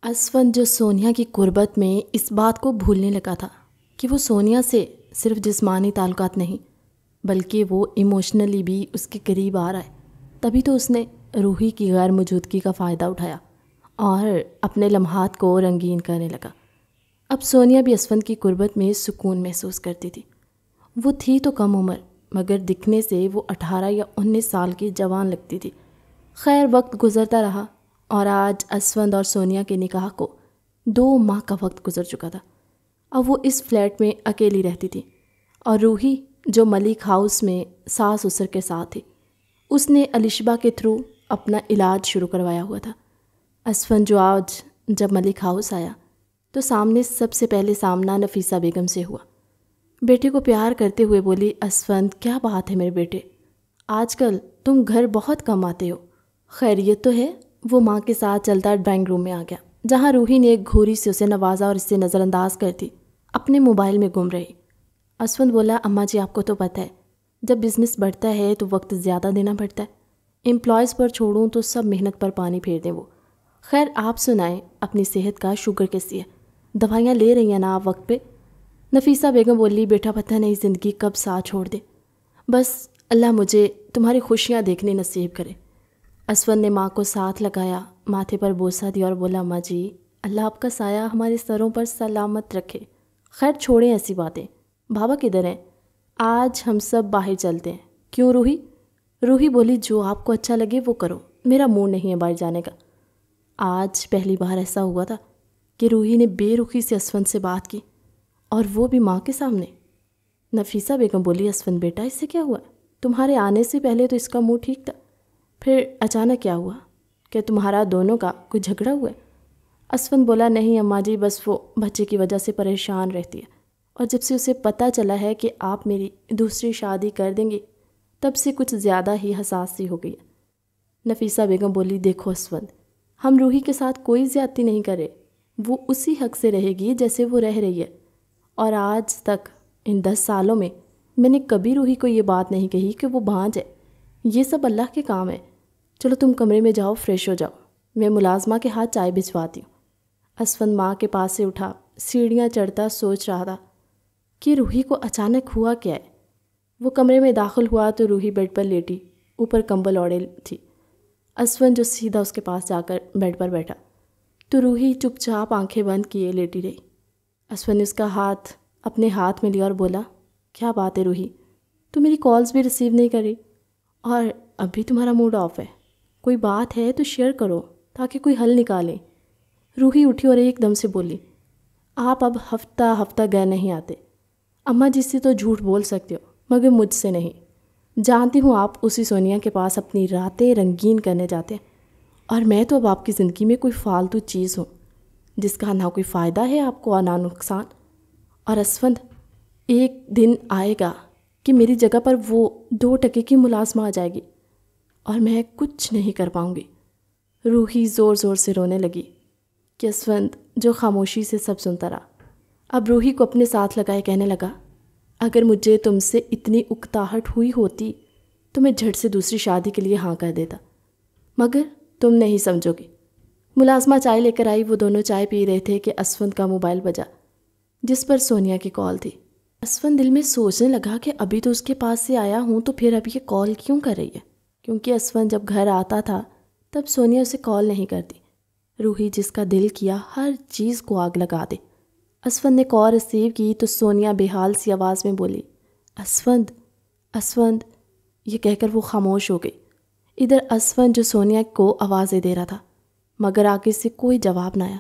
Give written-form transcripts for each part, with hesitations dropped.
اسفند جو سونیا کی قربت میں اس بات کو بھولنے لگا تھا کہ وہ سونیا سے صرف جسمانی تعلقات نہیں بلکہ وہ ایموشنلی بھی اس کے قریب آ رہا ہے، تبھی تو اس نے روحی کی غیر موجودگی کا فائدہ اٹھایا اور اپنے لمحات کو رنگین کرنے لگا۔ اب سونیا بھی اسفند کی قربت میں سکون محسوس کرتی تھی۔ وہ تھی تو کم عمر، مگر دکھنے سے وہ 18 یا 19 سال کی جوان لگتی تھی۔ خیر، وقت گزرتا رہا اور آج اسفند اور سونیا کے نکاح کو 2 ماہ کا وقت گزر چکا تھا۔ اب وہ اس فلیٹ میں اکیلی رہتی تھی اور روحی جو ملک ہاؤس میں ساس سسر کے ساتھ تھی، اس نے الشبہ کے تھرو اپنا علاج شروع کروایا ہوا تھا۔ اسفند جو آج جب ملک ہاؤس آیا تو سامنے سب سے پہلے سامنا نفیسہ بیگم سے ہوا۔ بیٹے کو پیار کرتے ہوئے بولی، اسفند کیا بات ہے میرے بیٹے، آج کل تم گھر بہت کم آتے ہو، خیریت تو ہے؟ وہ ماں کے ساتھ چلتا ڈرائنگ روم میں آ گیا، جہاں روحی نے ایک گھوری سے اسے نوازا اور اسے نظر انداز کر دی، اپنے موبائل میں گم رہی۔ اسفند بولا، اماں جی آپ کو تو پتہ ہے جب بزنس بڑھتا ہے تو وقت زیادہ دینا پڑتا ہے، امپلائز پر چھوڑوں تو سب محنت پر پانی پھیر دیں وہ۔ خیر آپ سنائیں اپنی صحت کا، شوگر کیسی ہے، دوائیاں لے رہی ہیں نا آپ وقت پہ؟ نفیسہ بیگم بولی، بیٹا پتہ نہیں زندگی کب ساتھ چھوڑ دے، بس اللہ مجھے تمہاری خوشیاں دیکھنے نصیب کرے۔ اسفند نے ماں کو ساتھ لگایا، ماتھے پر بوسہ دیا اور بولا، اماں جی اللہ آپ کا سایہ ہمارے سروں پر سلامت رکھے۔ خیر چھوڑیں ایسی باتیں، بابا کدھر ہیں؟ آج ہم سب باہر چلتے ہیں، کیوں روحی؟ روحی بولی، جو آپ کو اچھا لگے وہ کرو، میرا موڈ نہیں ہے باہر جانے کا۔ آج پہلی بار ایسا ہوا تھا کہ روحی نے بے رخی سے اسفند سے بات کی، اور وہ بھی ماں کے سامنے۔ نفیسہ بیگم بولی، اسفند بیٹا اس سے کیا ہوا؟ تمہارے آنے سے پہلے تو اس کا موڈ ٹھیک تھا، پھر اچانک کیا ہوا؟ کہ تمہارا دونوں کا کوئی جھگڑا ہوا ہے؟ اسفند بولا، نہیں اماں جی، بس وہ بچے کی وجہ سے پریشان رہتی ہے، اور جب سے اسے پتہ چلا ہے کہ آپ میری دوسری شادی کر دیں گی تب سے کچھ زیادہ ہی حساس سی ہو گئی ہے۔ نفیسہ بیگم بولی، دیکھو اسفند، ہم روحی کے ساتھ کوئی زیادتی نہیں کرے، وہ اسی حق سے رہے گی جیسے وہ رہ رہی ہے، اور آج تک ان 10 سالوں میں نے کبھی روحی کو یہ بات نہیں کہی کہ وہ بانجھ ہے۔ یہ سب اللہ کے کام ہے۔ چلو تم کمرے میں جاؤ، فریش ہو جاؤ، میں ملازمہ کے ہاتھ چائے بھجواتی ہوں۔ اسفند ماں کے پاس سے اٹھا، سیڑھیاں چڑھتا سوچ رہا تھا کہ روحی کو اچانک ہوا کیا ہے۔ وہ کمرے میں داخل ہوا تو روحی بیڈ پر لیٹی، اوپر کمبل اوڑھے تھی۔ اسفند جو سیدھا اس کے پاس جا کر بیڈ پر بیٹھا تو روحی چپ چاپ آنکھیں بند کیے لیٹی رہی۔ اسفند نے اس کا ہاتھ اپنے ہاتھ میں لیا اور بولا، کیا بات ہے روحی، تو میری کالز بھی ریسیو نہیں کری اور اب بھی تمہارا موڈ آف ہے؟ کوئی بات ہے تو شیئر کرو تاکہ کوئی حل نکالیں۔ روحی اٹھی اور ایک دم سے بولی، آپ اب ہفتہ ہفتہ گھر نہیں آتے، اماں جی سے تو جھوٹ بول سکتے ہو مگر مجھ سے نہیں۔ جانتی ہوں آپ اسی سونیا کے پاس اپنی راتیں رنگین کرنے جاتے ہیں، اور میں تو اب آپ کی زندگی میں کوئی فالتو چیز ہوں جس کا نہ کوئی فائدہ ہے آپ کو اور نہ نقصان۔ اور اسفند، ایک دن آئے گا کہ میری جگہ پر وہ 2 ٹکے کی ملازمہ آ جائے گی اور میں کچھ نہیں کر پاؤں گی۔ روحی زور زور سے رونے لگی کہ اسفند جو خاموشی سے سب سنتا رہا، اب روحی کو اپنے ساتھ لگائے کہنے لگا، اگر مجھے تم سے اتنی اکتاہٹ ہوئی ہوتی تو میں جھٹ سے دوسری شادی کے لیے ہاں کر دیتا، مگر تم نہیں سمجھو گی۔ ملازمہ چائے لے کر آئی، وہ دونوں چائے پی رہے تھے کہ اسفند کا موبائل بجا، جس پر سونیا کی کال تھی۔ اسفند دل میں سوچنے لگا کہ ابھی تو اس کے پاس سے آیا ہوں تو پھر اب یہ کال کیوں کر رہی ہے، کیونکہ اسفند جب گھر آتا تھا تب سونیا اسے کال نہیں کرتی۔ روحی جس کا دل کیا ہر چیز کو آگ لگا دے۔ اسفند نے کال ریسیو کی تو سونیا بے حال سی آواز میں بولی، اسفند اسفند، یہ کہہ کر وہ خاموش ہو گئی۔ ادھر اسفند جو سونیا کو آوازیں دے رہا تھا مگر آگے سے کوئی جواب نہ آیا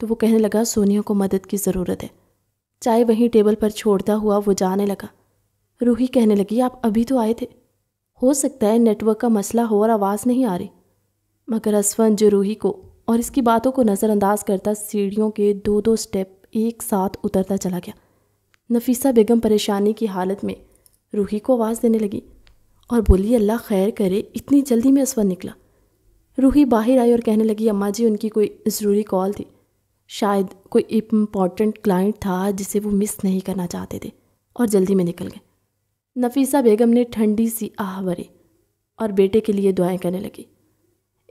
تو وہ کہنے لگا، سونیا کو مدد کی ضرورت ہے۔ چائے وہیں ٹیبل پر چھوڑتا ہوا وہ جانے لگا۔ روحی کہنے لگی، آپ ابھی تو آئے تھے، ہو سکتا ہے نیٹ ورک کا مسئلہ ہو اور آواز نہیں آ رہی۔ مگر اسفند جو روحی کو اور اس کی باتوں کو نظر انداز کرتا سیڑھیوں کے 2 سٹیپ ایک ساتھ اترتا چلا گیا۔ نفیسہ بیگم پریشانی کی حالت میں روحی کو آواز دینے لگی اور بولی، اللہ خیر کرے، اتنی جلدی میں اسفند نکلا۔ روحی باہر آئی اور کہنے لگی، اماں جی ان کی کوئی ضروری کال تھی، شاید کوئی امپورٹنٹ کلائنٹ تھا جسے وہ مس نہیں کرنا چاہتے تھے اور جلدی میں نکل گئے۔ نفیسہ بیگم نے ٹھنڈی سی آہ بھری اور بیٹے کے لیے دعائیں کرنے لگی۔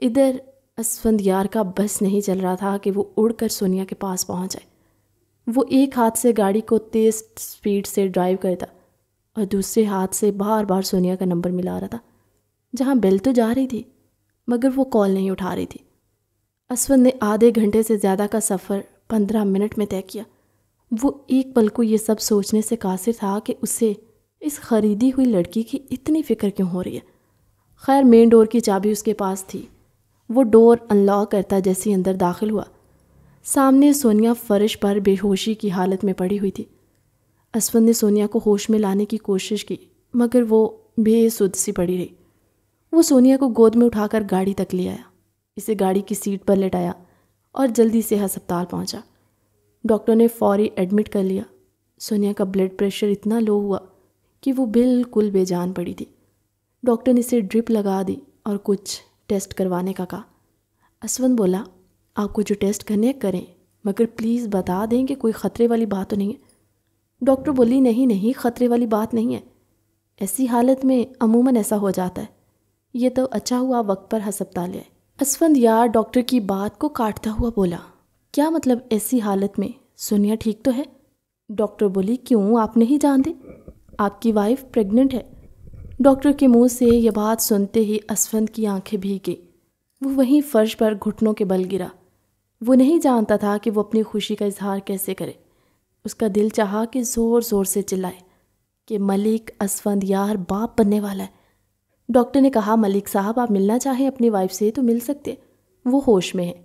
ادھر اسفند یار کا بس نہیں چل رہا تھا کہ وہ اڑ کر سونیا کے پاس پہنچ جائے۔ وہ ایک ہاتھ سے گاڑی کو تیز سپیڈ سے ڈرائیو کرتا اور دوسرے ہاتھ سے بار بار سونیا کا نمبر ملا رہا تھا، جہاں بیل تو جا رہی تھی مگر وہ کال نہیں اٹھا رہی تھی۔ اسفند نے آدھے گھنٹے سے زیادہ کا سفر 15 منٹ میں طے کیا۔ وہ ایک پل کو یہ سب سوچنے سے قاصر تھا کہ اسے اس خریدی ہوئی لڑکی کی اتنی فکر کیوں ہو رہی ہے۔ خیر مین ڈور کی چابی اس کے پاس تھی۔ وہ ڈور انلاک کرتا جیسے اندر داخل ہوا۔ سامنے سونیا فرش پر بے ہوشی کی حالت میں پڑی ہوئی تھی۔ اسفند نے سونیا کو ہوش میں لانے کی کوشش کی مگر وہ بے سدھ سی پڑی رہی۔ وہ سونیا کو گود میں اٹھا کر گاڑی تک لے آیا، اسے گاڑی کی سیٹ پر لٹایا اور جلدی سے ہسپتال پہنچا۔ ڈاکٹر نے فوری ایڈمٹ کر لیا۔ سونیا کا بلڈ پریشر اتنا لو ہوا کہ وہ بالکل بے جان پڑی تھی۔ ڈاکٹر نے اسے ڈرپ لگا دی اور کچھ ٹیسٹ کروانے کا کہا۔ اسفند بولا، آپ کو جو ٹیسٹ کرنے کریں مگر پلیز بتا دیں کہ کوئی خطرے والی بات تو نہیں ہے۔ ڈاکٹر بولی، نہیں خطرے والی بات نہیں ہے، ایسی حالت میں عموماً ایسا ہو جاتا ہے، یہ تو اچھا ہوا وقت پر ہسپتال آئے۔ اسفند یار ڈاکٹر کی بات کو کاٹتا ہوا بولا، کیا مطلب ایسی حالت میں؟ سونیا ٹھیک تو ہے؟ ڈاکٹر بولی، کیوں آپ نہیں جانتے؟ آپ کی وائف پریگننٹ ہے۔ ڈاکٹر کے منہ سے یہ بات سنتے ہی اسفند کی آنکھیں بھیگ گئی۔ وہ وہیں فرش پر گھٹنوں کے بل گرا۔ وہ نہیں جانتا تھا کہ وہ اپنی خوشی کا اظہار کیسے کرے۔ اس کا دل چاہا کہ زور زور سے چلائے کہ ملک اسفند یار باپ بننے والا ہے۔ ڈاکٹر نے کہا، ملک صاحب آپ ملنا چاہیں اپنی وائف سے تو مل سکتے، وہ ہوش میں ہے۔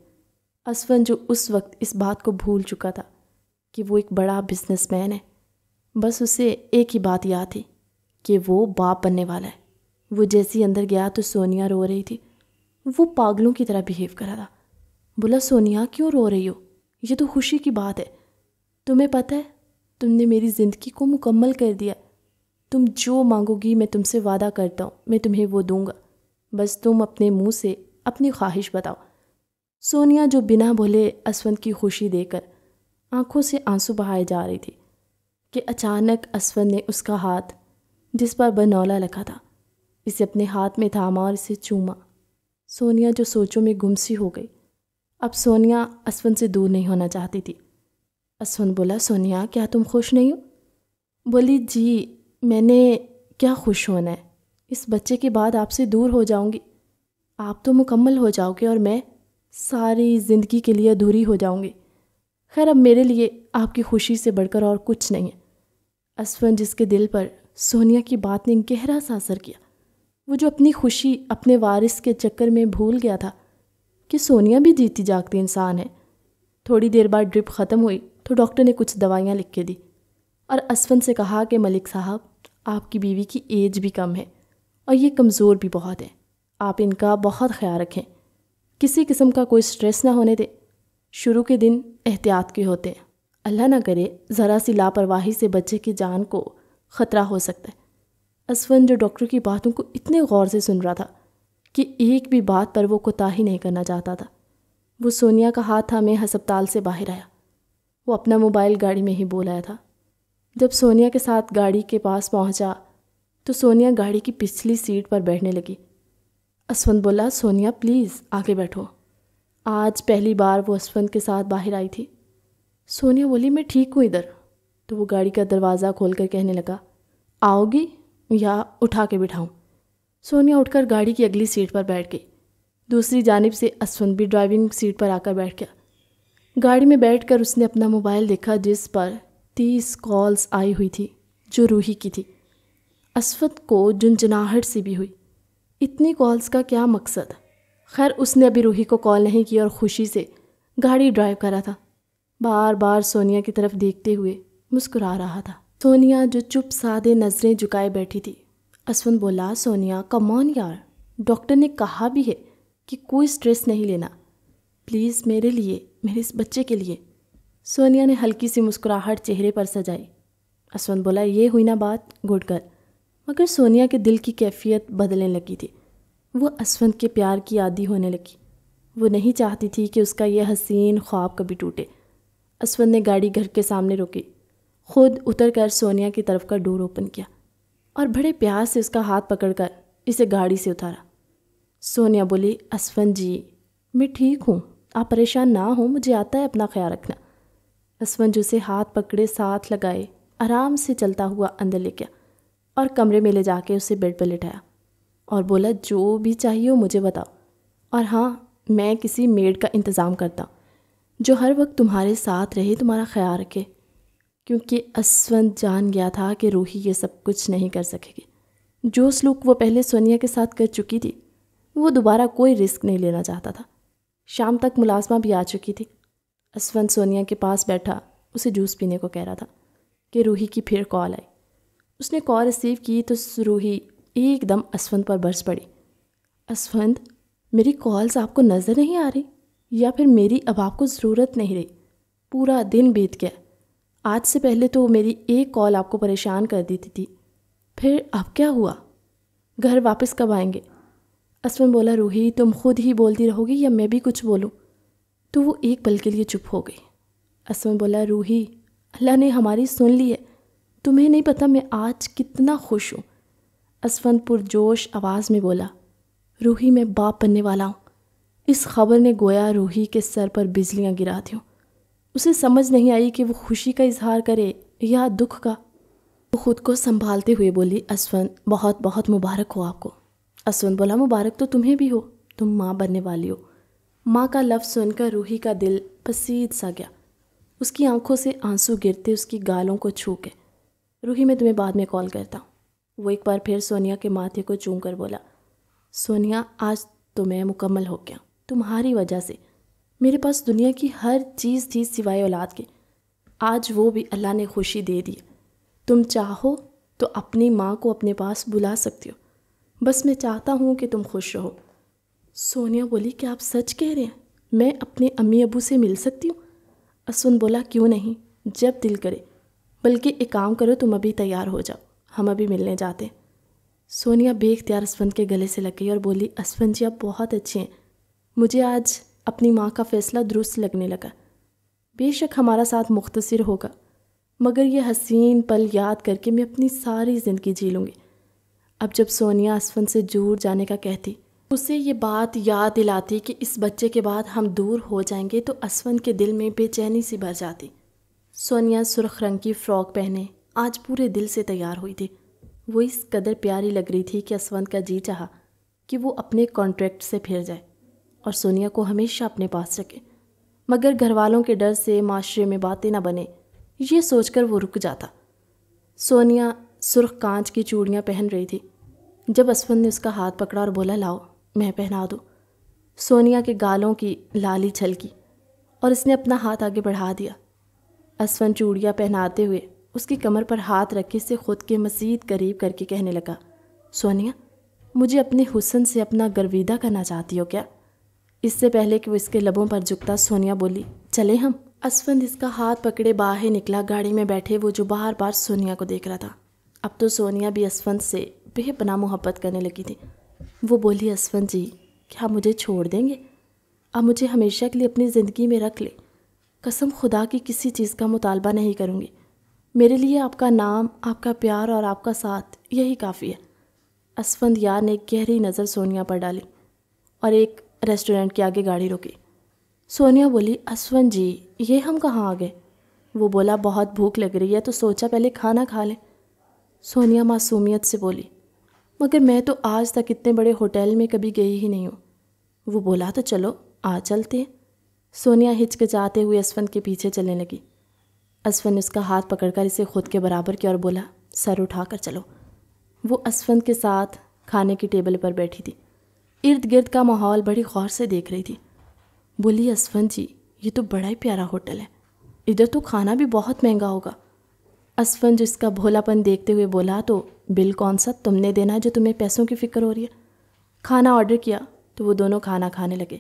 اسفند جو اس وقت اس بات کو بھول چکا تھا کہ وہ ایک بڑا بزنس مین ہے، بس اسے ایک ہی بات یاد تھی کہ وہ باپ بننے والا ہے۔ وہ جیسی اندر گیا تو سونیا رو رہی تھی۔ وہ پاگلوں کی طرح بیہیو کر رہا تھا۔ بولا، سونیا کیوں رو رہی ہو؟ یہ تو خوشی کی بات ہے۔ تمہیں پتہ ہے تم نے میری زندگی کو مکمل کر دیا۔ تم جو مانگو گی میں تم سے وعدہ کرتا ہوں میں تمہیں وہ دوں گا، بس تم اپنے منہ سے اپنی خواہش بتاؤ۔ سونیا جو بنا بولے اسفند کی خوشی دے کر آنکھوں سے آنسو بہائے جا رہی تھی کہ اچانک اسفند نے اس کا ہاتھ جس پر برنولا لکھا تھا اسے اپنے ہاتھ میں تھاما اور اسے چوما۔ سونیا جو سوچوں میں گم سی ہو گئی۔ اب سونیا اسفند سے دور نہیں ہونا چاہتی تھی۔ اسفند بولا، سونیا کیا تم خوش نہیں ہو؟ بولی، جی میں نے کیا خوش ہونا ہے، اس بچے کے بعد آپ سے دور ہو جاؤں گی، آپ تو مکمل ہو جاؤ گے اور میں ساری زندگی کے لیے ادھوری ہو جاؤں گی۔ خیر اب میرے لیے آپ کی خوشی سے بڑھ کر اور کچھ نہیں ہے۔ اسفند جس کے دل پر سونیا کی بات نے گہرا سا اثر کیا، وہ جو اپنی خوشی اپنے وارث کے چکر میں بھول گیا تھا کہ سونیا بھی جیتی جاگتی انسان ہے۔ تھوڑی دیر بعد ڈرپ ختم ہوئی تو ڈاکٹر نے کچھ دوائیاں لکھ کے دی اور اسفند سے کہا کہ ملک صاحب آپ کی بیوی کی ایج بھی کم ہے اور یہ کمزور بھی بہت ہے، آپ ان کا بہت خیال رکھیں، کسی قسم کا کوئی سٹریس نہ ہونے دیں۔ شروع کے دن احتیاط کے ہوتے ہیں، اللہ نہ کرے ذرا سی لاپرواہی سے بچے کی جان کو خطرہ ہو سکتا ہے۔ اسفند جو ڈاکٹر کی باتوں کو اتنے غور سے سن رہا تھا کہ ایک بھی بات پر وہ کوتاہی نہیں کرنا چاہتا تھا، وہ سونیا کا ہاتھ تھامے ہسپتال سے باہر آیا۔ وہ اپنا موبائل گاڑی میں ہی بول آیا تھا۔ جب سونیا کے ساتھ گاڑی کے پاس پہنچا تو سونیا گاڑی کی پچھلی سیٹ پر بیٹھنے لگی۔ اسفند بولا، سونیا پلیز آگے بیٹھو۔ آج پہلی بار وہ اسفند کے ساتھ باہر آئی تھی۔ سونیا بولی، میں ٹھیک ہوں ادھر۔ تو وہ گاڑی کا دروازہ کھول کر کہنے لگا، آؤ گی یا اٹھا کے بٹھاؤں؟ سونیا اٹھ کر گاڑی کی اگلی سیٹ پر بیٹھ گئی۔ دوسری جانب سے اسفند بھی ڈرائیونگ سیٹ پر آ کر بیٹھ گیا۔ گاڑی میں بیٹھ کر اس نے اپنا موبائل دیکھا جس پر 30 کالز آئی ہوئی تھی جو روحی کی تھی۔ اسفند کو جنجناہٹ سی بھی ہوئی، اتنی کالز کا کیا مقصد؟ خیر اس نے ابھی روحی کو کال نہیں کی اور خوشی سے گاڑی ڈرائیو کر رہا تھا، بار بار سونیا کی طرف دیکھتے ہوئے مسکرا رہا تھا۔ سونیا جو چپ سادے نظریں جھکائے بیٹھی تھی۔ اسفند بولا، سونیا کم آن یار، ڈاکٹر نے کہا بھی ہے کہ کوئی سٹریس نہیں لینا، پلیز میرے لیے، میرے اس بچے کے لیے۔ سونیا نے ہلکی سی مسکراہٹ چہرے پر سجائی۔ اسفند بولا، یہ ہوئی نا بات، گڈ گرل۔ مگر سونیا کے دل کی کیفیت بدلنے لگی تھی۔ وہ اسفند کے پیار کی عادی ہونے لگی۔ وہ نہیں چاہتی تھی کہ اس کا یہ حسین خواب کبھی ٹوٹے۔ اسفند نے گاڑی گھر کے سامنے روکی، خود اتر کر سونیا کی طرف کا ڈور اوپن کیا اور بڑے پیار سے اس کا ہاتھ پکڑ کر اسے گاڑی سے اتارا۔ سونیا بولی، اسفند جی میں ٹھیک ہوں، آپ پریشان نہ ہوں، مجھے آتا ہے اپنا خیال رکھنا۔ اسفند اسے ہاتھ پکڑے ساتھ لگائے آرام سے چلتا ہوا اندر لے گیا اور کمرے میں لے جا کے اسے بیڈ پر لٹایا اور بولا جو بھی چاہیے ہو مجھے بتاؤ، اور ہاں میں کسی میڈ کا انتظام کرتا ہوں جو ہر وقت تمہارے ساتھ رہے، تمہارا خیال رکھے، کیونکہ اسفند جان گیا تھا کہ روحی یہ سب کچھ نہیں کر سکے گی۔ جو سلوک وہ پہلے سونیا کے ساتھ کر چکی تھی وہ دوبارہ کوئی رسک نہیں لینا چاہتا تھا۔ شام تک ملازمہ بھی آ چکی تھی۔ اسفند سونیا کے پاس بیٹھا اسے جوس پینے کو کہہ رہا تھا کہ روحی کی پھر کال آئی۔ اس نے کال ریسیو کی تو روحی ایک دم اسفند پر برس پڑی۔ اسفند، میری کالز آپ کو نظر نہیں آ رہی یا پھر میری اب آپ کو ضرورت نہیں رہی؟ پورا دن بیت گیا، آج سے پہلے تو میری ایک کال آپ کو پریشان کر دیتی تھی، پھر اب کیا ہوا؟ گھر واپس کب آئیں گے؟ اسفند بولا روحی تم خود ہی بولتی رہو گی یا میں بھی کچھ بولوں؟ تو وہ ایک پل کے لیے چپ ہو گئی۔ اسفند بولا روحی اللہ نے ہماری سن لی ہے، تمہیں نہیں پتہ میں آج کتنا خوش ہوں۔ اسفند پرجوش آواز میں بولا روحی میں باپ بننے والا ہوں۔ اس خبر نے گویا روحی کے سر پر بجلیاں گرا دیں۔ اسے سمجھ نہیں آئی کہ وہ خوشی کا اظہار کرے یا دکھ کا۔ وہ خود کو سنبھالتے ہوئے بولی اسفند بہت بہت مبارک ہو آپ کو۔ اسفند بولا مبارک تو تمہیں بھی ہو، تم ماں بننے والی ہو۔ ماں کا لفظ سن کر روحی کا دل پسید سا گیا، اس کی آنکھوں سے آنسو گرتے اس کی گالوں کو چھو کے۔ روحی میں تمہیں بعد میں کال کرتا ہوں۔ وہ ایک بار پھر سونیا کے ماتھے کو چوم کر بولا سونیا آج تو میں مکمل ہو گیا تمہاری وجہ سے۔ میرے پاس دنیا کی ہر چیز تھی سوائے اولاد کے، آج وہ بھی اللہ نے خوشی دے دی۔ تم چاہو تو اپنی ماں کو اپنے پاس بلا سکتی ہو، بس میں چاہتا ہوں کہ تم خوش رہو۔ سونیا بولی کیا آپ سچ کہہ رہے ہیں؟ میں اپنے امی ابو سے مل سکتی ہوں؟ اسفند بولا کیوں نہیں، جب دل کرے، بلکہ ایک کام کرو تم ابھی تیار ہو جاؤ، ہم ابھی ملنے جاتے ہیں۔ سونیا بے اختیار اسفند کے گلے سے لگ گئی اور بولی اسفند جی آپ بہت اچھے ہیں، مجھے آج اپنی ماں کا فیصلہ درست لگنے لگا۔ بے شک ہمارا ساتھ مختصر ہوگا، مگر یہ حسین پل یاد کر کے میں اپنی ساری زندگی جی لوں گی۔ اب جب سونیا اسفند سے دور جانے کا کہتی، اسے یہ بات یاد دلاتی کہ اس بچے کے بعد ہم دور ہو جائیں گے تو اسفند کے دل میں بے چینی سی بھر جاتی۔ سونیا سرخ رنگ کی فراک پہنے آج پورے دل سے تیار ہوئی تھی۔ وہ اس قدر پیاری لگ رہی تھی کہ اسفند کا جی چاہا کہ وہ اپنے کانٹریکٹ سے پھر جائے اور سونیا کو ہمیشہ اپنے پاس رکھے، مگر گھر والوں کے ڈر سے معاشرے میں باتیں نہ بنے یہ سوچ کر وہ رک جاتا۔ سونیا سرخ کانچ کی چوڑیاں پہن رہی تھی جب اسفند نے اس کا ہاتھ پکڑا اور بولا لاؤ میں پہنا دوں۔ سونیا کے گالوں کی لالی چھلکی اور اس نے اپنا ہاتھ آگے بڑھا دیا۔ اسفند چوڑیاں پہناتے ہوئے اس کی کمر پر ہاتھ رکھ کے اسے خود کے مزید قریب کر کے کہنے لگا سونیا مجھے اپنے حسن سے اپنا گرویدہ کرنا چاہتی ہو کیا؟ اس سے پہلے کہ وہ اس کے لبوں پر جھکتا سونیا بولی چلے ہم۔ اسفند اس کا ہاتھ پکڑے باہر نکلا۔ گاڑی میں بیٹھے وہ جو بار بار سونیا کو دیکھ رہا تھا، اب تو سونیا بھی اسفند سے بے پناہ محبت کرنے لگی تھی۔ وہ بولی اسفند جی کیا آپ مجھے چھوڑ دیں گے؟ آپ مجھے ہمیشہ کے لیے اپنی زندگی میں رکھ لیں، قسم خدا کی کسی چیز کا مطالبہ نہیں کروں گی، میرے لیے آپ کا نام، آپ کا پیار اور آپ کا ساتھ یہی کافی ہے۔ اسفند یار نے ایک گہری نظر سونیا پر ڈالی اور ایک ریسٹورنٹ کے آگے گاڑی روکی۔ سونیا بولی اسفند جی یہ ہم کہاں آ گئے؟ وہ بولا بہت بھوک لگ رہی ہے تو سوچا پہلے کھانا کھا لیں۔ سونیا معصومیت سے بولی مگر میں تو آج تک اتنے بڑے ہوٹل میں کبھی گئی ہی نہیں ہوں۔ وہ بولا تو چلو آ چلتے ہیں۔ سونیا ہچکچاتے ہوئے اسفند کے پیچھے چلنے لگی۔ اسفند نے اس کا ہاتھ پکڑ کر اسے خود کے برابر کیا اور بولا سر اٹھا کر چلو۔ وہ اسفند کے ساتھ کھانے کی ٹیبل پر بیٹھی تھی، ارد گرد کا ماحول بڑی غور سے دیکھ رہی تھی۔ بولی اسفند جی یہ تو بڑا ہی پیارا ہوٹل ہے، ادھر تو کھانا بھی بہت مہنگا ہوگا۔ اسفند جو اس کا بھولا پن دیکھتے ہوئے بولا تو بل کون سا تم نے دینا ہے جو تمہیں پیسوں کی فکر ہو رہی ہے؟ کھانا آرڈر کیا تو وہ دونوں کھانا کھانے لگے۔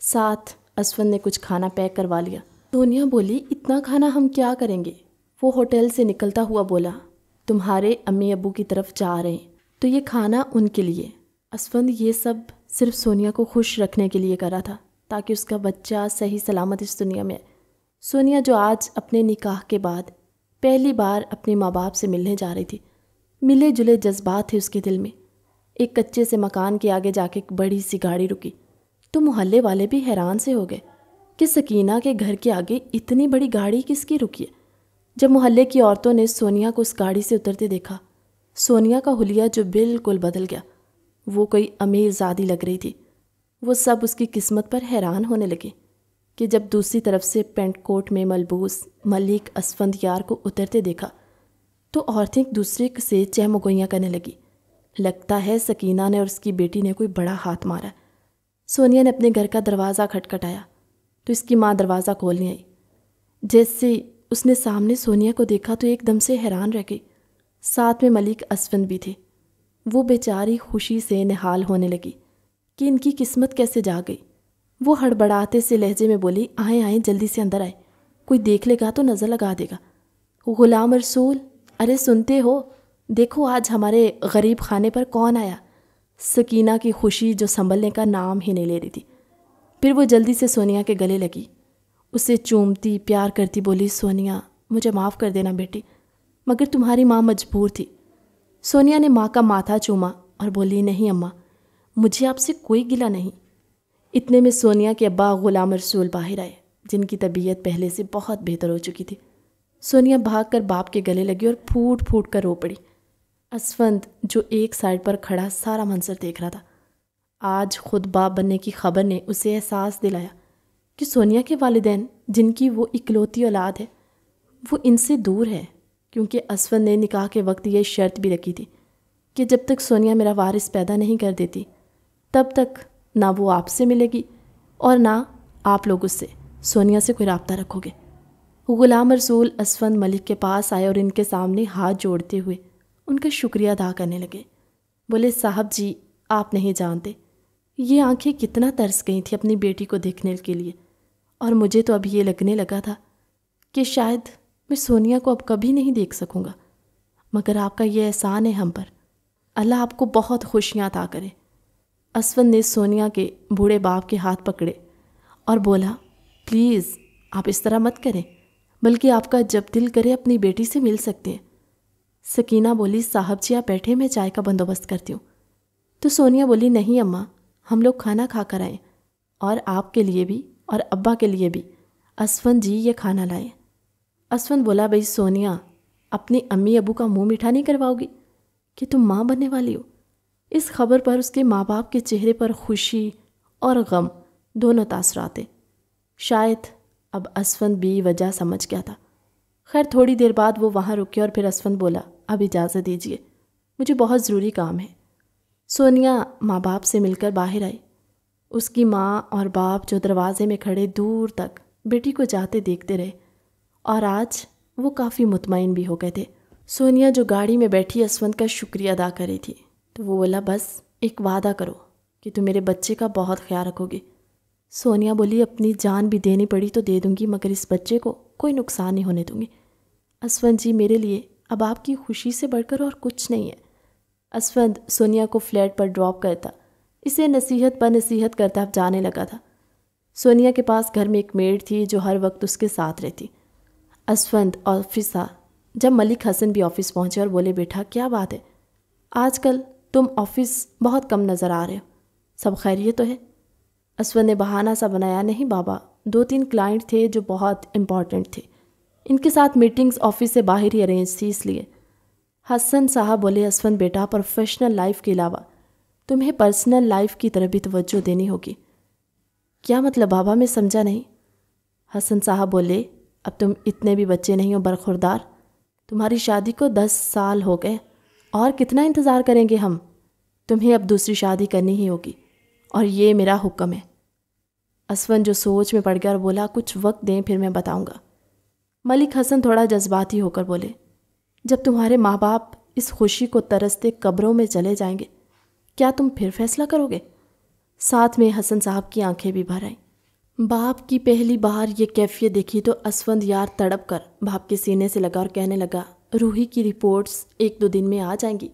ساتھ اسفند نے کچھ کھانا پیک کروا لیا۔ سونیا بولی اتنا کھانا ہم کیا کریں گے؟ وہ ہوٹل سے نکلتا ہوا بولا تمہارے امی ابو کی طرف جا رہے ہیں تو یہ کھانا ان کے لیے۔ اسفند یہ سب صرف سونیا کو خوش رکھنے کے لیے کرا تھا تاکہ اس کا بچہ صحیح سلامت اس دنیا میں ہے۔ سونیا جو آج اپنے نکاح کے بعد پہلی بار اپنے ماں باپ سے ملنے جا رہی تھی، ملے جلے جذبات تھے اس کے دل میں۔ ایک کچے سے مکان کے آگے جا کے ایک بڑی سی گاڑی رکی، تو محلے والے بھی حیران سے ہو گئے کہ سکینہ کے گھر کے آگے اتنی بڑی گاڑی کس کی رکی ہے۔ جب محلے کی عورتوں نے سونیا کو اس گاڑی سے اترتے دیکھا، سونیا کا حلیہ جو بالکل بدل گیا، وہ کوئی امیر زادی لگ رہی تھی۔ وہ سب اس کی قسمت پر حیران ہونے لگے کہ جب دوسری طرف سے پینٹ کوٹ میں ملبوس ملک اسفندیار کو اترتے دیکھا تو عورتیں ایک دوسرے سے چہمگوئیاں کرنے لگی۔ لگتا ہے سکینہ نے اور اس کی بیٹی نے کوئی بڑا ہاتھ مارا۔ سونیا نے اپنے گھر کا دروازہ کھٹکھٹایا تو اس کی ماں دروازہ کھولنے آئی۔ جیسے اس نے سامنے سونیا کو دیکھا تو ایک دم سے حیران رہ گئی۔ ساتھ میں ملک اسفند بھی تھے۔ وہ بیچاری خوشی سے نہال ہونے لگی کہ ان کی قسمت کیسے جا گئی۔ وہ ہڑبڑاتے سے لہجے میں بولی، آئیں جلدی سے اندر آئیں، کوئی دیکھ لے گا تو نظر لگا دے گا۔ غلام رسول، ارے سنتے ہو، دیکھو آج ہمارے غریب خانے پر کون آیا۔ سکینہ کی خوشی جو سنبھلنے کا نام ہی نہیں لے رہی تھی۔ پھر وہ جلدی سے سونیا کے گلے لگی، اسے چومتی پیار کرتی بولی، سونیا مجھے معاف کر دینا بیٹی، مگر تمہاری ماں مجبور تھی۔ سونیا نے ماں کا ماتھا چوما اور بولی، نہیں اماں، مجھے آپ سے کوئی گلہ نہیں۔ اتنے میں سونیا کے ابا غلام رسول باہر آئے، جن کی طبیعت پہلے سے بہت بہتر ہو چکی تھی۔ سونیا بھاگ کر باپ کے گلے لگی اور پھوٹ پھوٹ کر رو پڑی۔ اسفند جو ایک سائڈ پر کھڑا سارا منظر دیکھ رہا تھا، آج خود باپ بننے کی خبر نے اسے احساس دلایا کہ سونیا کے والدین، جن کی وہ اکلوتی اولاد ہے، وہ ان سے دور ہے، کیونکہ اسفند نے نکاح کے وقت یہ شرط بھی رکھی تھی کہ جب تک سونیا میرا وارث پیدا نہیں کر دیتی تب تک نہ وہ آپ سے ملے گی اور نہ آپ لوگ اس سے، سونیا سے کوئی رابطہ رکھو گے۔ غلام رسول اسفند ملک کے پاس آئے اور ان کے سامنے ہاتھ جوڑتے ہوئے ان کا شکریہ ادا کرنے لگے۔ بولے، صاحب جی آپ نہیں جانتے یہ آنکھیں کتنا ترس گئی تھیں اپنی بیٹی کو دیکھنے کے لیے، اور مجھے تو اب یہ لگنے لگا تھا کہ شاید میں سونیا کو اب کبھی نہیں دیکھ سکوں گا، مگر آپ کا یہ احسان ہے ہم پر، اللہ آپ کو بہت خوشیاں عطا کرے۔ اسفند نے سونیا کے بوڑھے باپ کے ہاتھ پکڑے اور بولا، پلیز آپ اس طرح مت کریں، بلکہ آپ کا جب دل کرے اپنی بیٹی سے مل سکتے ہیں۔ سکینہ بولی، صاحب جی آپ بیٹھے، میں چائے کا بندوبست کرتی ہوں۔ تو سونیا بولی، نہیں اماں، ہم لوگ کھانا کھا کر آئیں، اور آپ کے لیے بھی اور ابا کے لیے بھی اسفند جی یہ کھانا لائیں۔ اسفند بولا، بھئی سونیا، اپنی امی ابو کا منہ میٹھا نہیں کرواؤ گی کہ تم ماں بننے والی ہو؟ اس خبر پر اس کے ماں باپ کے چہرے پر خوشی اور غم دونوں تاثرات تھے۔ شاید اب اسفند بھی وجہ سمجھ گیا تھا۔ خیر تھوڑی دیر بعد وہ وہاں رکے اور پھر اسفند بولا، اب اجازت دیجیے، مجھے بہت ضروری کام ہے۔ سونیا ماں باپ سے مل کر باہر آئی۔ اس کی ماں اور باپ جو دروازے میں کھڑے دور تک بیٹی کو جاتے دیکھتے رہے، اور آج وہ کافی مطمئن بھی ہو گئے تھے۔ سونیا جو گاڑی میں بیٹھی اسفند کا شکریہ ادا کر رہی تھی، تو وہ بولا، بس ایک وعدہ کرو کہ تم میرے بچے کا بہت خیال رکھو گی۔ سونیا بولی، اپنی جان بھی دینی پڑی تو دے دوں گی، مگر اس بچے کو کوئی نقصان نہیں ہونے دوں گی۔ اسفند جی میرے لیے اب آپ کی خوشی سے بڑھ کر اور کچھ نہیں ہے۔ اسفند سونیا کو فلیٹ پر ڈراپ کرتا، اسے نصیحت پر نصیحت کرتا اب جانے لگا تھا۔ سونیا کے پاس گھر میں ایک میڈ تھی جو ہر وقت اس کے ساتھ رہتی۔ اسفند آفس تھا جب ملک حسن بھی آفس پہنچے اور بولے، بیٹا کیا بات ہے، آج کل تم آفس بہت کم نظر آ رہے ہو، سب خیریت تو ہے؟ اسفند نے بہانہ سا بنایا، نہیں بابا، 2-3 کلائنٹ تھے جو بہت امپورٹنٹ تھے، ان کے ساتھ میٹنگز آفس سے باہر ہی ارینج تھی اس لیے۔ حسن صاحب بولے، اسفند بیٹا، پروفیشنل لائف کے علاوہ تمہیں پرسنل لائف کی طرف بھی توجہ دینی ہوگی۔ کیا مطلب بابا، میں سمجھا نہیں۔ حسن صاحب بولے، اب تم اتنے بھی بچے نہیں ہو برخوردار، تمہاری شادی کو 10 سال ہو گئے، اور کتنا انتظار کریں گے ہم؟ تمہیں اب دوسری شادی کرنی ہی ہوگی، اور یہ میرا حکم ہے۔ اسفند جو سوچ میں پڑ گیا اور بولا، کچھ وقت دیں پھر میں بتاؤں گا۔ ملک حسن تھوڑا جذباتی ہو کر بولے، جب تمہارے ماں باپ اس خوشی کو ترستے قبروں میں چلے جائیں گے، کیا تم پھر فیصلہ کرو گے؟ ساتھ میں حسن صاحب کی آنکھیں بھی بھر آئیں۔ باپ کی پہلی بار یہ کیفیت دیکھی تو اسفند یار تڑپ کر باپ کے سینے سے لگا اور کہنے لگا، روحی کی رپورٹس 1-2 دن میں آ جائیں گی،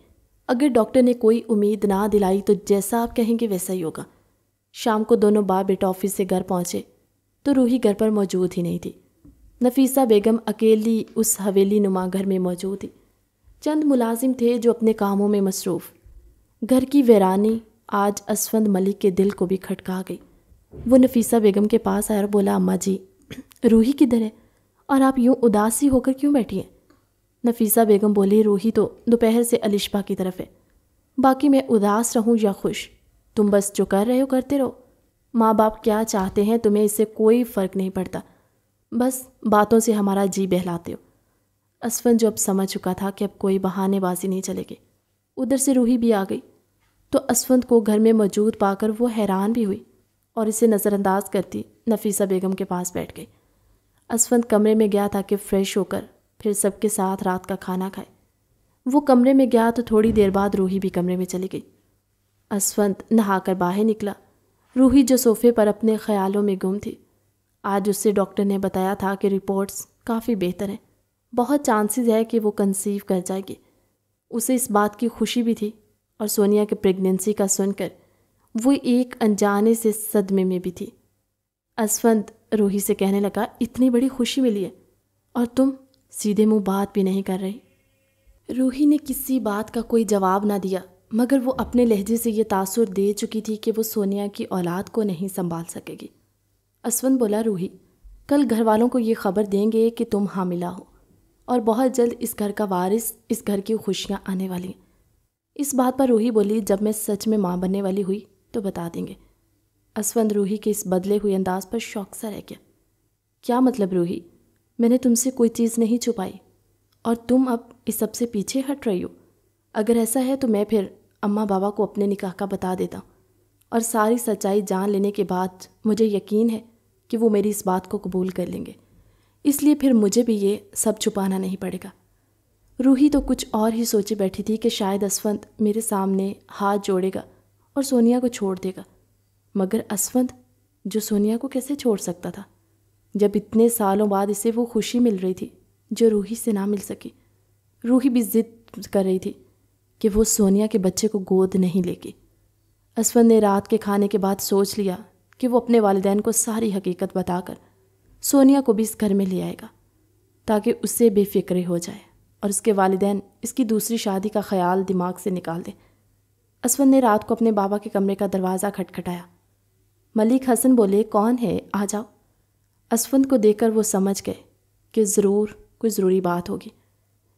اگر ڈاکٹر نے کوئی امید نہ دلائی تو جیسا آپ کہیں گے ویسا ہی ہوگا۔ شام کو دونوں باپ بیٹا آفس سے گھر پہنچے تو روحی گھر پر موجود ہی نہیں تھی۔ نفیسہ بیگم اکیلی اس حویلی نما گھر میں موجود تھی۔ چند ملازم تھے جو اپنے کاموں میں مصروف۔ گھر کی ویرانی آج اسفند ملک کے دل کو بھی کھٹکا گئی۔ وہ نفیسہ بیگم کے پاس آیا اور بولا اماں جی روحی کدھر ہے اور آپ یوں اداسی ہو کر کیوں بیٹھی ہیں؟ نفیسہ بیگم بولی روحی تو دوپہر سے الشبا کی طرف ہے، باقی میں اداس رہوں یا خوش تم بس جو کر رہے ہو کرتے رہو، ماں باپ کیا چاہتے ہیں تمہیں اس سے کوئی فرق نہیں پڑتا، بس باتوں سے ہمارا جی بہلاتے ہو۔ اسفند جو اب سمجھ چکا تھا کہ اب کوئی بہانے بازی نہیں چلے گی، ادھر سے روحی بھی آ گئی تو اسفند کو گھر میں موجود پا کر وہ حیران بھی ہوئی اور اسے نظر انداز کرتی نفیسہ بیگم کے پاس بیٹھ گئی۔ اسفند کمرے میں گیا تھا کہ فریش ہو کر پھر سب کے ساتھ رات کا کھانا کھائے۔ وہ کمرے میں گیا تو تھوڑی دیر بعد روحی بھی کمرے میں چلی گئی۔ اسفند نہا کر باہر نکلا۔ روحی جو صوفے پر اپنے خیالوں میں گم تھی، آج اس سے ڈاکٹر نے بتایا تھا کہ رپورٹس کافی بہتر ہیں، بہت چانسز ہے کہ وہ کنسیو کر جائے گی۔ اسے اس بات کی خوشی بھی تھی اور سونیا کے پریگننسی کا سن کر وہ ایک انجانے سے صدمے میں بھی تھی۔ اسفند روحی سے کہنے لگا اتنی بڑی خوشی ملی ہے اور تم سیدھے منہ بات بھی نہیں کر رہی۔ روحی نے کسی بات کا کوئی جواب نہ دیا، مگر وہ اپنے لہجے سے یہ تاثر دے چکی تھی کہ وہ سونیا کی اولاد کو نہیں سنبھال سکے گی۔ اسفند بولا روحی کل گھر والوں کو یہ خبر دیں گے کہ تم حاملہ ہو اور بہت جلد اس گھر کا وارث، اس گھر کی خوشیاں آنے والی ہیں۔ اس بات پر روحی بولی جب میں سچ میں ماں بننے والی ہوئی تو بتا دیں گے۔ اسفند روحی کے اس بدلے ہوئے انداز پر شوق سا رہ گیا۔ کیا مطلب روحی؟ میں نے تم سے کوئی چیز نہیں چھپائی اور تم اب اس سب سے پیچھے ہٹ رہی ہو؟ اگر ایسا ہے تو میں پھر اماں بابا کو اپنے نکاح کا بتا دیتا ہوں اور ساری سچائی جان لینے کے بعد مجھے یقین ہے کہ وہ میری اس بات کو قبول کر لیں گے، اس لیے پھر مجھے بھی یہ سب چھپانا نہیں پڑے گا۔ روحی تو کچھ اور ہی سوچے بیٹھی تھی کہ شاید اسفند میرے سامنے ہاتھ جوڑے گا اور سونیا کو چھوڑ دے گا، مگر اسفند جو سونیا کو کیسے چھوڑ سکتا تھا جب اتنے سالوں بعد اسے وہ خوشی مل رہی تھی جو روحی سے نہ مل سکی۔ روحی بھی ضد کر رہی تھی کہ وہ سونیا کے بچے کو گود نہیں لے گی۔ اسفند نے رات کے کھانے کے بعد سوچ لیا کہ وہ اپنے والدین کو ساری حقیقت بتا کر سونیا کو بھی اس گھر میں لے آئے گا تاکہ اس سے بے فکری ہو جائے اور اس کے والدین اس کی دوسری شادی کا خیال دماغ سے نکال دیں۔ اسفند نے رات کو اپنے بابا کے کمرے کا دروازہ کھٹکھٹایا۔ ملک حسن بولے کون ہے؟ آ جاؤ۔ اسفند کو دیکھ کر وہ سمجھ گئے کہ ضرور کوئی ضروری بات ہوگی،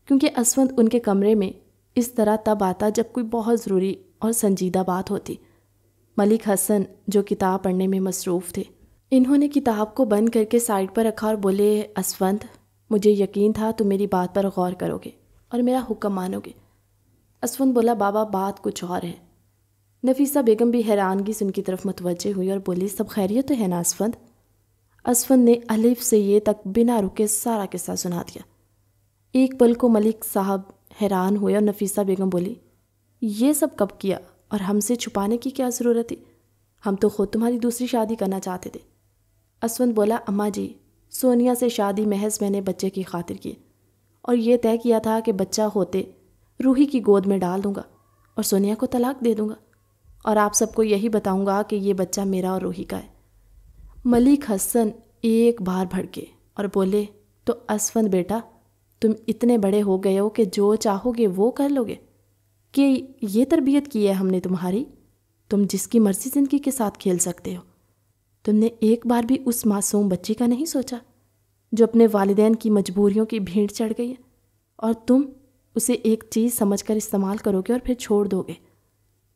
کیونکہ اسفند ان کے کمرے میں اس طرح تب آتا جب کوئی بہت ضروری اور سنجیدہ بات ہوتی۔ ملک حسن جو کتاب پڑھنے میں مصروف تھے، انہوں نے کتاب کو بند کر کے سائڈ پر رکھا اور بولے اسفند مجھے یقین تھا تم میری بات پر غور کرو گے اور میرا حکم مانو گے۔ اسفند بولا بابا بات کچھ اور ہے۔ نفیسہ بیگم بھی حیرانگی سے ان کی طرف متوجہ ہوئی اور بولی سب خیریت تو ہے نا اسفند؟ اسفند نے الف سے یہ تک بنا رکے سارا قصہ سنا دیا۔ ایک پل کو ملک صاحب حیران ہوئے اور نفیسہ بیگم بولی یہ سب کب کیا اور ہم سے چھپانے کی کیا ضرورت تھی؟ ہم تو خود تمہاری دوسری شادی کرنا چاہتے تھے۔ اسفند بولا اماں جی سونیا سے شادی محض میں نے بچے کی خاطر کی اور یہ طے کیا تھا کہ بچہ ہوتے روحی کی گود میں ڈال دوں گا اور سونیا کو طلاق دے دوں گا اور آپ سب کو یہی بتاؤں گا کہ یہ بچہ میرا اور روحی کا ہے۔ ملک حسن ایک بار بھڑکے اور بولے تو اسفند بیٹا تم اتنے بڑے ہو گئے ہو کہ جو چاہو گے وہ کر لو گے؟ کہ یہ تربیت کی ہے ہم نے تمہاری؟ تم جس کی مرضی زندگی کے ساتھ کھیل سکتے ہو۔ تم نے ایک بار بھی اس معصوم بچی کا نہیں سوچا جو اپنے والدین کی مجبوریوں کی بھیڑ چڑھ گئی ہے اور تم اسے ایک چیز سمجھ کر استعمال کرو گے اور پھر چھوڑ دو گے۔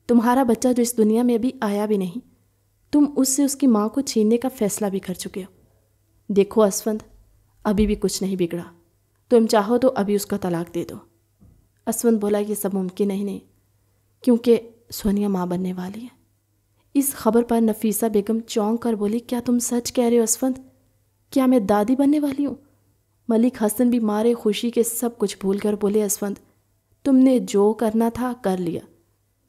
تمہارا بچہ جو اس دنیا میں ابھی آیا بھی نہیں، تم اس سے اس کی ماں کو چھیننے کا فیصلہ بھی کر چکے ہو۔ دیکھو اسفند ابھی بھی کچھ نہیں بگڑا، تم چاہو تو ابھی اس کا طلاق دے دو۔ اسفند بولا یہ سب ممکن نہیں کیونکہ سونیا ماں بننے والی ہے۔ اس خبر پر نفیسہ بیگم چونک کر بولی کیا تم سچ کہہ رہے ہو اسفند؟ کیا میں دادی بننے والی ہوں؟ ملک حسن بھی مارے خوشی کے سب کچھ بھول کر بولے اسفند تم نے جو کرنا تھا کر لیا۔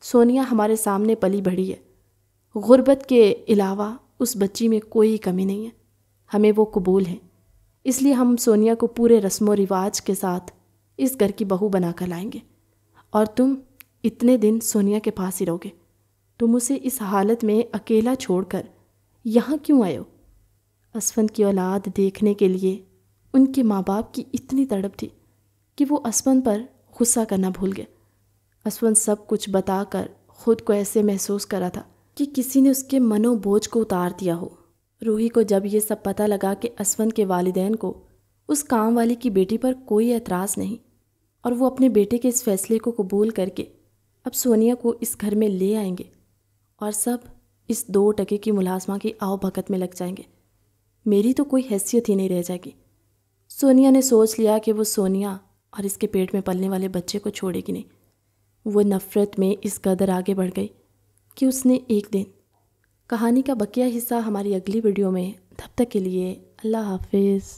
سونیا ہمارے سامنے پلی بڑھی ہے، غربت کے علاوہ اس بچی میں کوئی کمی نہیں ہے، ہمیں وہ قبول ہے، اس لیے ہم سونیا کو پورے رسم و رواج کے ساتھ اس گھر کی بہو بنا کر لائیں گے اور تم اتنے دن سونیا کے پاس ہی رہو گے۔ تم اسے اس حالت میں اکیلا چھوڑ کر یہاں کیوں آئے ہو؟ اسفند کی اولاد دیکھنے کے لیے ان کے ماں باپ کی اتنی تڑپ تھی کہ وہ اسفند پر غصہ کرنا بھول گئے۔ اسفند سب کچھ بتا کر خود کو ایسے محسوس کرا تھا کہ کسی نے اس کے منو بوجھ کو اتار دیا ہو۔ روحی کو جب یہ سب پتہ لگا کہ اسوند کے والدین کو اس کام والی کی بیٹی پر کوئی اعتراض نہیں اور وہ اپنے بیٹے کے اس فیصلے کو قبول کر کے اب سونیا کو اس گھر میں لے آئیں گے اور سب اس 2 ٹکے کی ملازمہ کی آؤ بھگت میں لگ جائیں گے، میری تو کوئی حیثیت ہی نہیں رہ جائے گی۔ سونیا نے سوچ لیا کہ وہ سونیا اور اس کے پیٹ میں پلنے والے بچے کو چھوڑے گی نہیں۔ وہ نفرت میں اس قدر آگے بڑھ گئی کہ اس نے ایک دن کہانی کا بقیہ حصہ ہماری اگلی ویڈیو میں، تب تک کے لیے اللہ حافظ۔